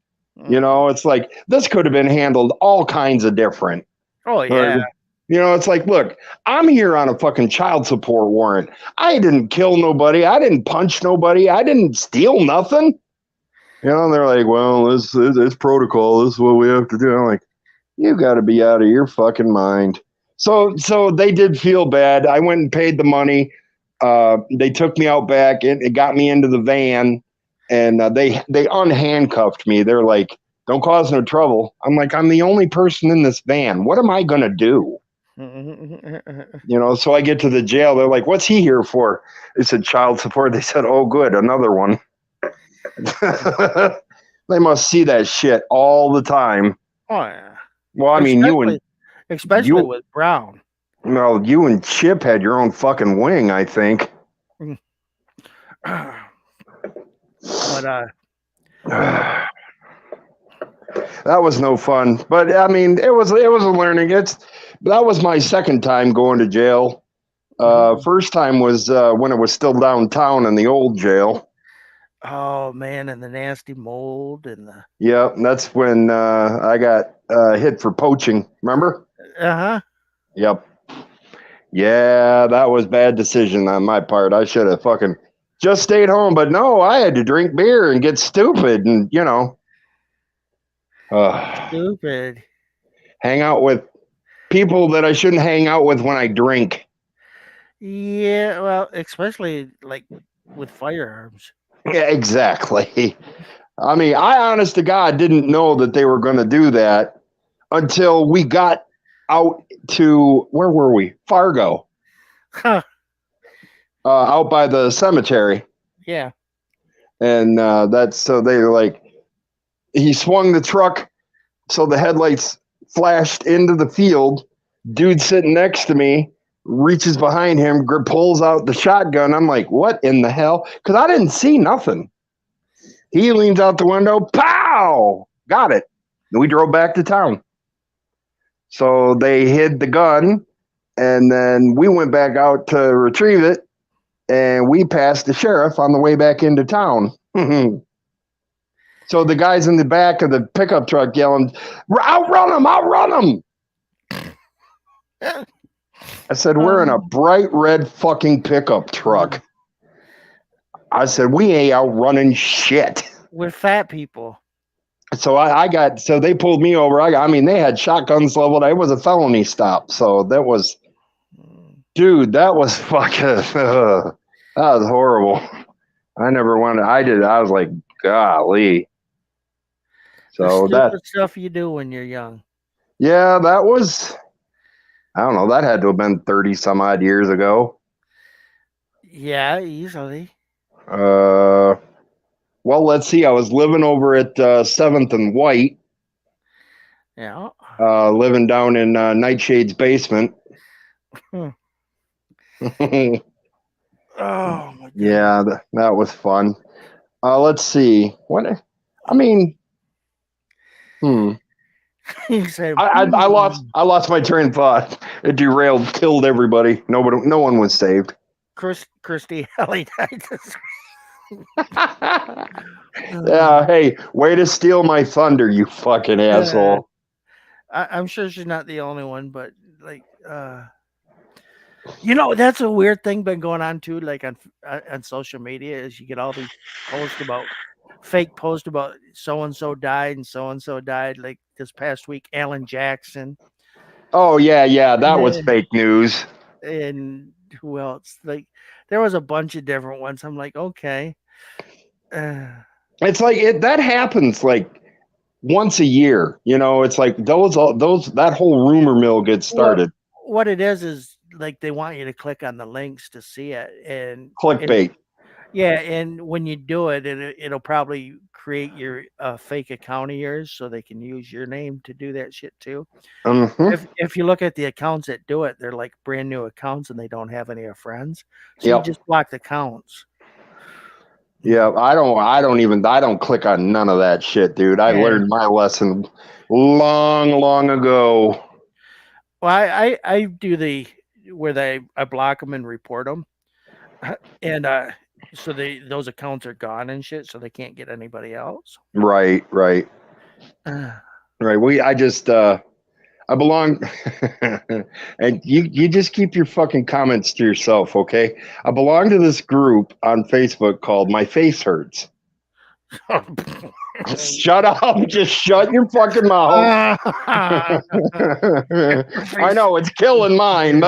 It's like this could have been handled all kinds of different. Oh yeah. It's like, look, I'm here on a fucking child support warrant. I didn't kill nobody. I didn't punch nobody. I didn't steal nothing. And they're like, well, this protocol. This is what we have to do. I'm like, you got to be out of your fucking mind. So they did feel bad. I went and paid the money. They took me out back. It got me into the van, and they unhandcuffed me. They're like, don't cause no trouble. I'm like, I'm the only person in this van. What am I gonna do? So I get to the jail. They're like, what's he here for? They said child support. They said, oh, good, another one. They must see that shit all the time. Oh yeah. Well, I mean, especially with Brown. Well, you and Chip had your own fucking wing, I think. But that was no fun. But I mean, it was a learning. That was my second time going to jail. First time was when it was still downtown in the old jail. Oh man, and the nasty mold and the. Yeah, that's when I got hit for poaching. Remember? Yep. Yeah, that was bad decision on my part. I should have fucking just stayed home, but no, I had to drink beer and get stupid, and stupid. Hang out with people that I shouldn't hang out with when I drink. Yeah, well, especially like with firearms. Yeah, exactly. I mean, I honest to God didn't know that they were going to do that until we got out to, where were we? Fargo. Huh. Out by the cemetery. Yeah. And so they were like, he swung the truck so the headlights flashed into the field. Dude sitting next to me reaches behind him, pulls out the shotgun. I'm like, what in the hell? Because I didn't see nothing. He leans out the window, pow! Got it. And we drove back to town. So they hid the gun, and then we went back out to retrieve it, and we passed the sheriff on the way back into town. So the guys in the back of the pickup truck yelling, outrun him, outrun him! I said, we're in a bright red fucking pickup truck. I said, we ain't outrunning shit. We're fat people. So so they pulled me over. I mean, they had shotguns leveled. It was a felony stop. So that was, dude, that was fucking, that was horrible. I never wanted, I was like, golly. So the stupid stuff you do when you're young. Yeah, that was, I don't know. That had to have been 30 some odd years ago. Yeah, easily. Well, let's see. I was living over at 7th and White. Yeah. Living down in Nightshade's basement. Oh, my God. Yeah, that was fun. Let's see. What? I mean, He said, I lost my train of thought. It derailed, killed everybody. No one was saved. Christy Alley died this Yeah, hey, way to steal my thunder, you fucking asshole. I'm sure she's not the only one, but like, that's a weird thing been going on too. Like on social media, is you get all these fake posts about so and so died and so died. Like this past week, Alan Jackson. Oh yeah, that was fake news. And who else? Like there was a bunch of different ones. I'm like, okay. It's like that happens like once a year. It's like those that whole rumor mill gets started. What it is like they want you to click on the links to see it, and clickbait. And when you do it, it'll probably create your fake account of yours, so they can use your name to do that shit too. Mm-hmm. If you look at the accounts that do it, they're like brand new accounts and they don't have any friends, so you just block the accounts. Yeah, I don't click on none of that shit, dude. I learned my lesson long ago. Well, I do where I block them and report them, and so those accounts are gone and shit, so they can't get anybody else. Right. Right. I belong, and you just keep your fucking comments to yourself, okay? I belong to this group on Facebook called My Face Hurts. Shut up! Just shut your fucking mouth. I know it's killing mine.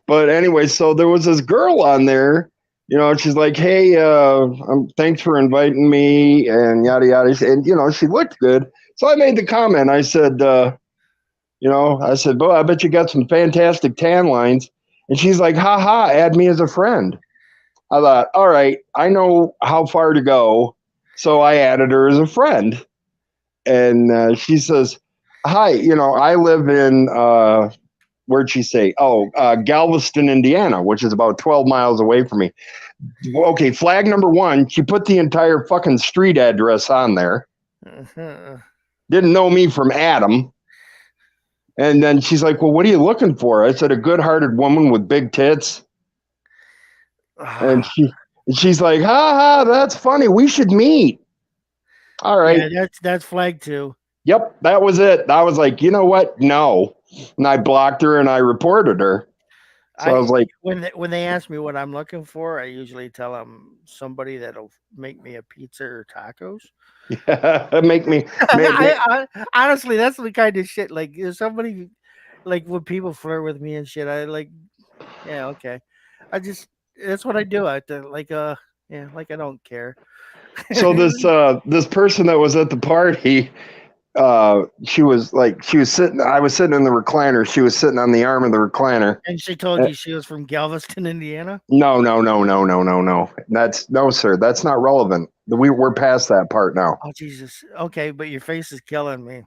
But anyway, so there was this girl on there. She's like, "Hey, thanks for inviting me," and yada yada. And she looked good, so I made the comment. I said, "Boy, I bet you got some fantastic tan lines." And she's like, "Ha ha, add me as a friend." I thought, all right, I know how far to go, so I added her as a friend. And she says, "Hi, I live in." Where'd she say? Oh, Galveston, Indiana, which is about 12 miles away from me. Okay, flag number one, she put the entire fucking street address on there. Didn't know me from Adam. And then she's like, "Well, what are you looking for?" I said, "A good-hearted woman with big tits." And she's like, "Ha ha, that's funny. We should meet." All right. Yeah, that's flag 2. Yep, that was it. I was like, you know what? No. And I blocked her and I reported her. So I was like, when they ask me what I'm looking for, I usually tell them somebody that'll make me a pizza or tacos. yeah, make me. Honestly, that's the kind of shit. Like, if somebody, like when people flirt with me and shit, I like, yeah, okay. That's what I do. Like I don't care. So this person that was at the party, she was sitting. I was sitting in the recliner. She was sitting on the arm of the recliner. And she told you she was from Galveston, Indiana? No. No, sir. That's not relevant. We're past that part now. Oh Jesus. Okay, but your face is killing me.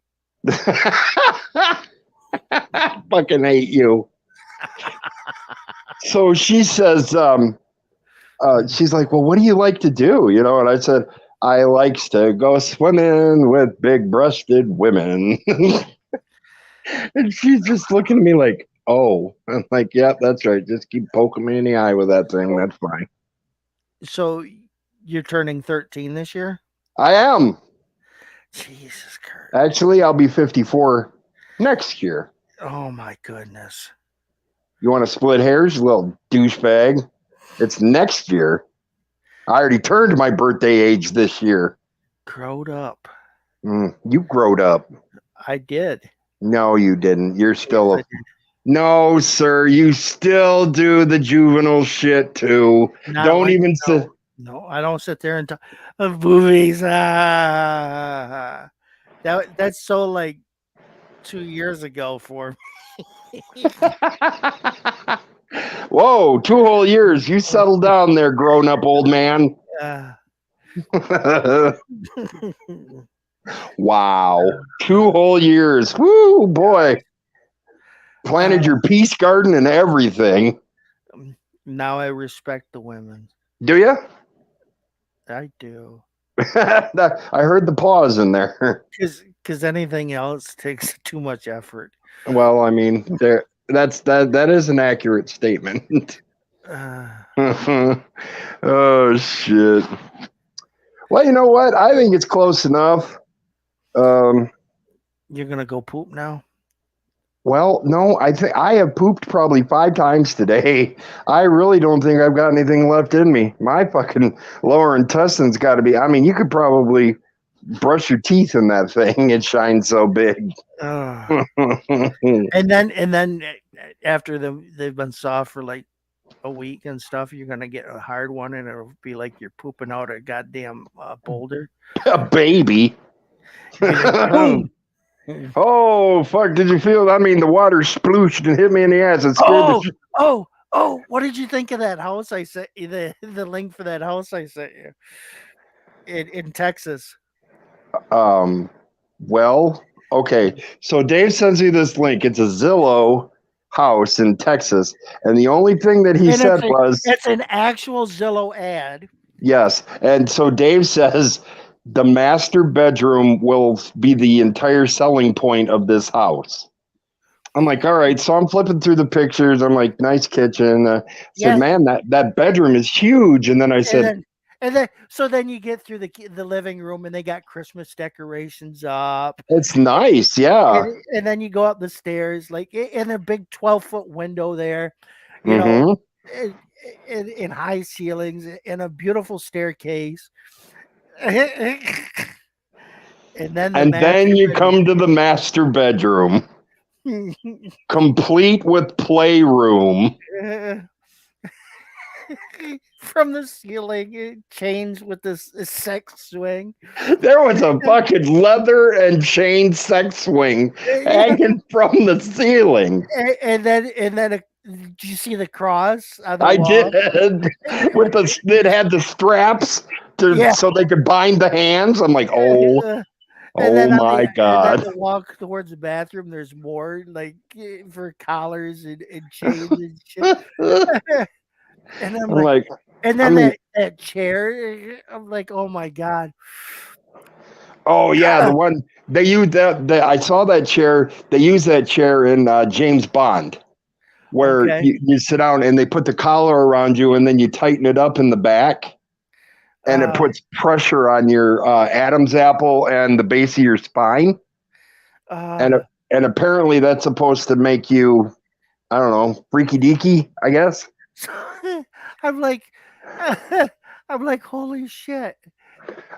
Fucking hate you. So she says, she's like, "Well, what do you like to do?" And I said, "I likes to go swimming with big-breasted women." And she's just looking at me like, "Oh." I'm like, "Yeah, that's right. Just keep poking me in the eye with that thing. That's fine." So you're turning 13 this year? I am. Jesus Christ. Actually, I'll be 54 next year. Oh my goodness. You want to split hairs, you little douchebag? It's next year. I already turned my birthday age this year. Growed up. You growed up. I did. No, you didn't. You're still No, sir. You still do the juvenile shit too. Don't like, even sit. No, I don't sit there and talk of movies. That's so like 2 years ago for me. Whoa, 2 whole years. You settled down there, grown up old man. Wow. 2 whole years. Woo, boy. Planted your peace garden and everything. Now I respect the women. Do you? I do. I heard the pause in there. Because anything else takes too much effort. Well, I mean, that is an accurate statement. Oh shit. Well, you know what? I think it's close enough. You're gonna go poop now? Well, no, I think I have pooped probably 5 times today. I really don't think I've got anything left in me. My fucking lower intestine's got to be. I mean, you could probably brush your teeth in that thing. It shines so big. And then after they've been soft for like a week and stuff, you're gonna get a hard one, and it'll be like you're pooping out a goddamn boulder. A baby. Like, oh fuck! Did you feel? I mean, the water splooshed and hit me in the ass. It scared the oh! What did you think of that house? I sent you the link for that house I sent you in Texas. Well, okay. So Dave sends you this link. It's a Zillow house in Texas, and the only thing that he said was it's an actual Zillow ad. Yes, and so Dave says the master bedroom will be the entire selling point of this house. I'm like, all right. So I'm flipping through the pictures. I'm like, nice kitchen. Said, Yes, man, that bedroom is huge. And then I and said, then you get through the living room and they got Christmas decorations up, it's nice. Yeah. and then you go up the stairs like in a big 12-foot window there, you know, Hmm. in, in high ceilings, in a beautiful staircase, and then the And then master you bedroom. come to the master bedroom, complete with playroom. From the ceiling, chains with this sex swing. There was a fucking leather and chain sex swing Yeah. hanging from the ceiling. And then did you see the cross on the I wall? did. With the it had the straps to Yeah. so they could bind the hands. I'm like, oh, And oh my then God. the walk towards the bathroom, there's more like for collars and chains and shit. And I'm I'm like, like, and I then mean, that chair, I'm like, oh my God. oh yeah, the one they used I saw that chair. They use that chair in James Bond, where Okay. you sit down and they put the collar around you and then you tighten it up in the back and it Uh puts pressure on your Adam's apple and the base of your spine. And uh and apparently that's supposed to make you, I don't know, freaky deaky, I guess. I'm like I'm like, holy shit.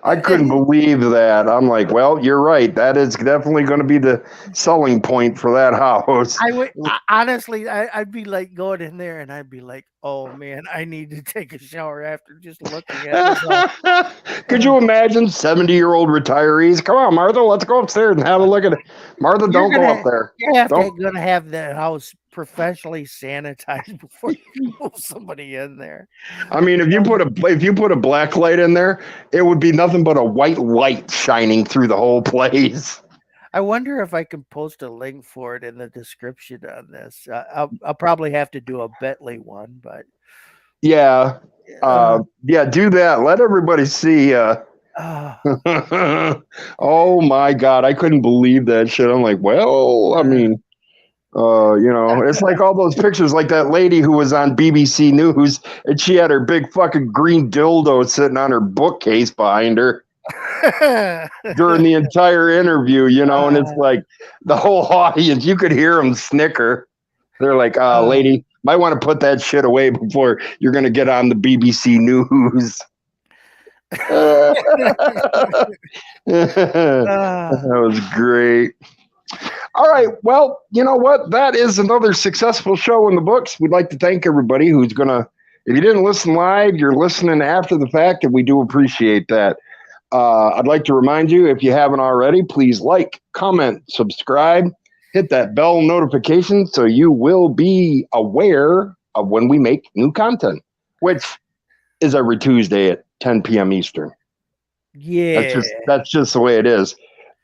I couldn't believe that. I'm like, well, you're right. That is definitely going to be the selling point for that house. I would honestly, I'd be like going in there and I'd be like, oh man, I need to take a shower after just looking at this all. Could you imagine 70-year-old retirees? Come on, Martha, let's go upstairs and have a look at it. Martha, You're don't go up gonna there. you have to Don't. gonna have that house professionally sanitized before you move somebody in there. I mean, if you put a black light in there, it would be nothing but a white light shining through the whole place. I wonder if I can post a link for it in the description on this. I'll probably have to do a Bentley one, but Yeah. uh, Yeah, do that. Let everybody see. uh, Oh my God, I couldn't believe that shit. I'm like, well, I uh, mean, it's like all those pictures, like that lady who was on BBC News, and she had her big fucking green dildo sitting on her bookcase behind her during the entire interview, and it's uh, like the whole audience, you could hear them snicker. They're like, uh, lady, might want to put that shit away before you're going to get on the BBC News. That uh, was great. All right. Well, you know what? That is another successful show in the books. We'd like to thank everybody who's going to, if you didn't listen live, you're listening after the fact, and we do appreciate that. I'd like to remind you, if you haven't already, please like, comment, subscribe, hit that bell notification so you will be aware of when we make new content, which is every Tuesday at 10 p.m. Eastern. yeah. That's just the way it is.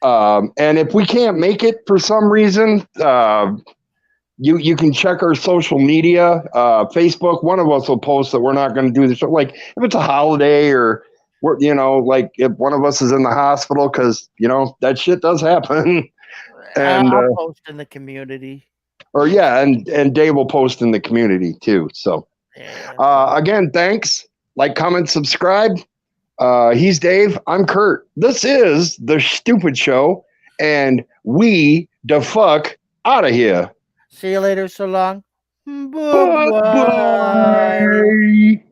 And if we can't make it for some reason, you can check our social media, Facebook. One of us will post that we're not going to do the show. Like if it's a holiday or like if one of us is in the hospital, because that shit does happen. And I'll post in the community. or yeah, and Dave will post in the community too. So Yeah. again, thanks. Like, comment, subscribe. He's Dave. I'm Kurt. This is The Stupid Show, and we the fuck out of here. See you later. So long. Bye Bye bye. bye.